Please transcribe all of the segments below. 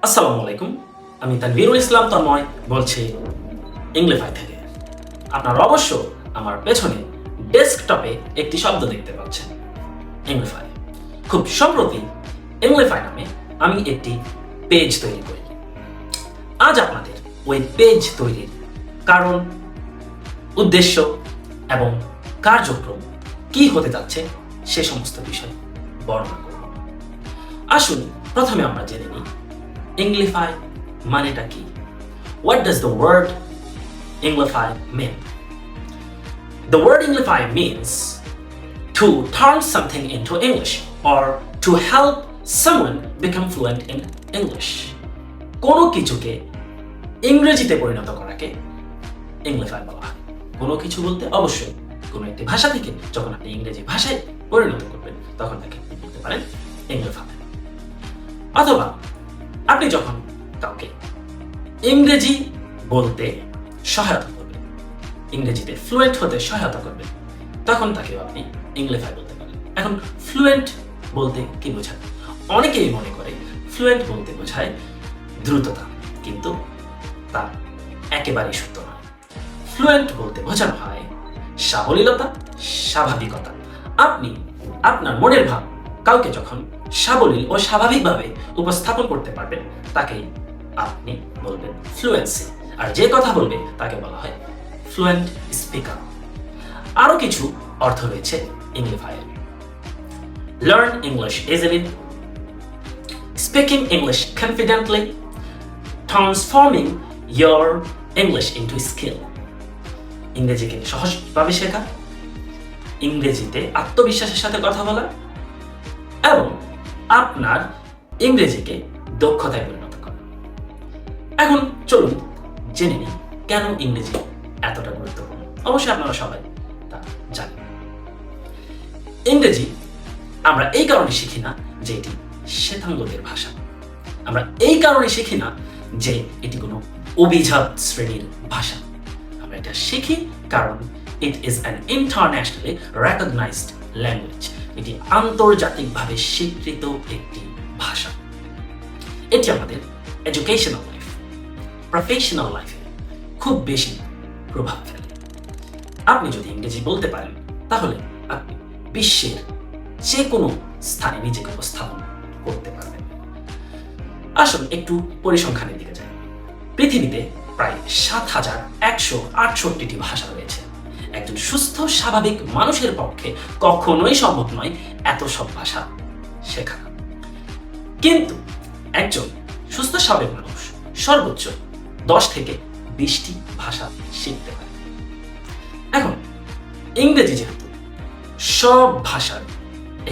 আসসালামু আলাইকুম। আমি তানভীরুল ইসলাম তন্ময় বলছি ইংলিফাই থেকে। আপনারা অবশ্য আমার পেছনে ডেস্কটপে একটি শব্দ দেখতে পাচ্ছেন, ইংলিফাই। খুব সম্প্রতি ইংলিফাই নামে আমি একটি পেজ তৈরি করি। আজ আপনাদের ওই পেজ তৈরির কারণ, উদ্দেশ্য এবং কার্যক্রম কি হতে যাচ্ছে সে সমস্ত বিষয় বর্ণনা করব। আসুন প্রথমে আমরা জেনে নিই ইংলিফাই মানেটা কি। What does the word Englify mean? The word Englify means to turn something into English or to help someone become fluent in English. কোনো কিছুকে ইংরেজিতে পরিণত করাকে ইংলিফাই বলা হয়। কোনো কিছু বলতে অবশ্যই কোনো একটি ভাষা থেকে যখন আপনি ইংরেজি ভাষায় পরিণত করবেন তখন তাকে আপনি বলতে পারেন ইংলিফাই। অথবা আপনি যখন কাউকে ইংরেজি বলতে সহায়তা করবেন, ইংরেজিতে ফ্লুয়েন্ট হতে সহায়তা করবেন, তখন তাকে আপনি ইংলিফাই বলতে পারেন। এখন ফ্লুয়েন্ট বলতে কি বোঝায়? অনেকেই মনে করে ফ্লুয়েন্ট বলতে বোঝায় দ্রুততা, কিন্তু তা একেবারেই সত্য নয়। ফ্লুয়েন্ট বলতে বোঝানো হয় সাবলীলতা, স্বাভাবিকতা। আপনি আপনার মনের ভাব কাউকে যখন সাবলীল ও স্বাভাবিকভাবে উপস্থাপন করতে পারবেন তাকেই আপনি বলবেন ফ্লুয়েন্সি। আর যে কথা বলবে তাকে বলা হয় ফ্লুয়েন্ট স্পিকার। আরো কিছু অর্থ রয়েছে ইংলিফাইয়ের। Learn English easily, speaking English confidently, transforming your English into skill. ইংরেজিকে সহজভাবে শেখা, ইংরেজিতে আত্মবিশ্বাসের সাথে কথা বলা এবং আপনার ইংরেজিকে দক্ষতায় পরিণত করা। এখন চলুন জেনে নিই কেন ইংরেজি এতটা গুরুত্বপূর্ণ। অবশ্যই আপনারা সবাই তা জানেন। ইংরেজি আমরা এই কারণে শিখি না যে এটি শ্বেতাঙ্গদের ভাষা। আমরা এই কারণে শিখি না যে এটি কোনো অভিজাত শ্রেণীর ভাষা। আমরা এটা শিখি কারণ it is an internationally recognized language. এটি আন্তর্জাতিকভাবে স্বীকৃত একটি ভাষা। এটি আমাদের এডুকেশনাল লাইফ, প্রফেশনাল লাইফে খুব বেশি প্রভাব ফেলে। আপনি যদি ইংরেজি বলতে পারেন তাহলে আপনি বিশ্বের যে কোনো স্থানে নিজেকে উপস্থাপন করতে পারবেন। আসুন একটু পরিসংখ্যানের দিকে যাই। পৃথিবীতে প্রায় ৭,১৬৮টি ভাষা রয়েছে। একজন সুস্থ স্বাভাবিক মানুষের পক্ষে কখনোই সম্ভব নয় এত সব ভাষা শেখা। কিন্তু একজন সুস্থ স্বাভাবিক মানুষ সর্বোচ্চ 10 থেকে 20টি ভাষা শিখতে পারে। এখন ইংরেজি যেহেতু সব ভাষার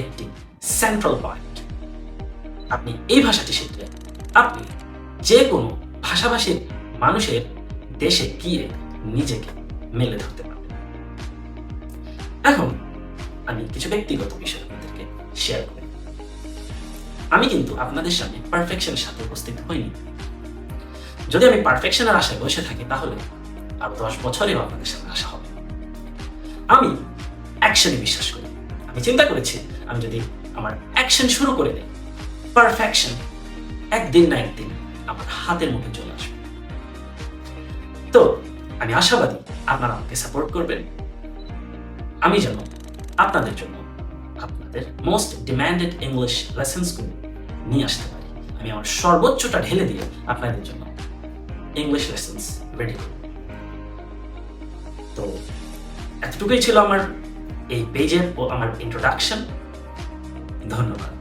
একটি সেন্ট্রাল পয়েন্ট, আপনি এই ভাষাটি শিখলে আপনি যে কোনো ভাষাভাষীর মানুষের দেশে গিয়ে নিজেকে মেলে ধরতে পারবেন। এখন আমি কিছু ব্যক্তিগত বিষয় আপনাদেরকে শেয়ার করি। আমি কিন্তু আপনাদের সামনে পারফেকশনের সাথে উপস্থিত হইনি। যদি আমি পারফেকশনের আশায় বসে থাকি তাহলে আরো 10 বছরেও আপনাদের সামনে আসা হবে। আমি অ্যাকশনে বিশ্বাস করি। আমি চিন্তা করেছি আমি যদি আমার অ্যাকশন শুরু করে দিই, পারফেকশন একদিন না একদিন আমার হাতের মুঠে চলে আসবে। তো আমি আশাবাদী আপনারা আমাকে সাপোর্ট করবেন। আমি যেন আপনাদের জন্য আপনাদের মোস্ট ডিম্যান্ডেড ইংলিশ লেসন্সগুলো নিয়ে আসতে পারি। আমি আমার সর্বোচ্চটা ঢেলে দিয়ে আপনাদের জন্য ইংলিশ লেসন্স রেডি করব। তো এতটুকুই ছিল আমার এই পেজের ও আমার ইন্ট্রোডাকশন। ধন্যবাদ।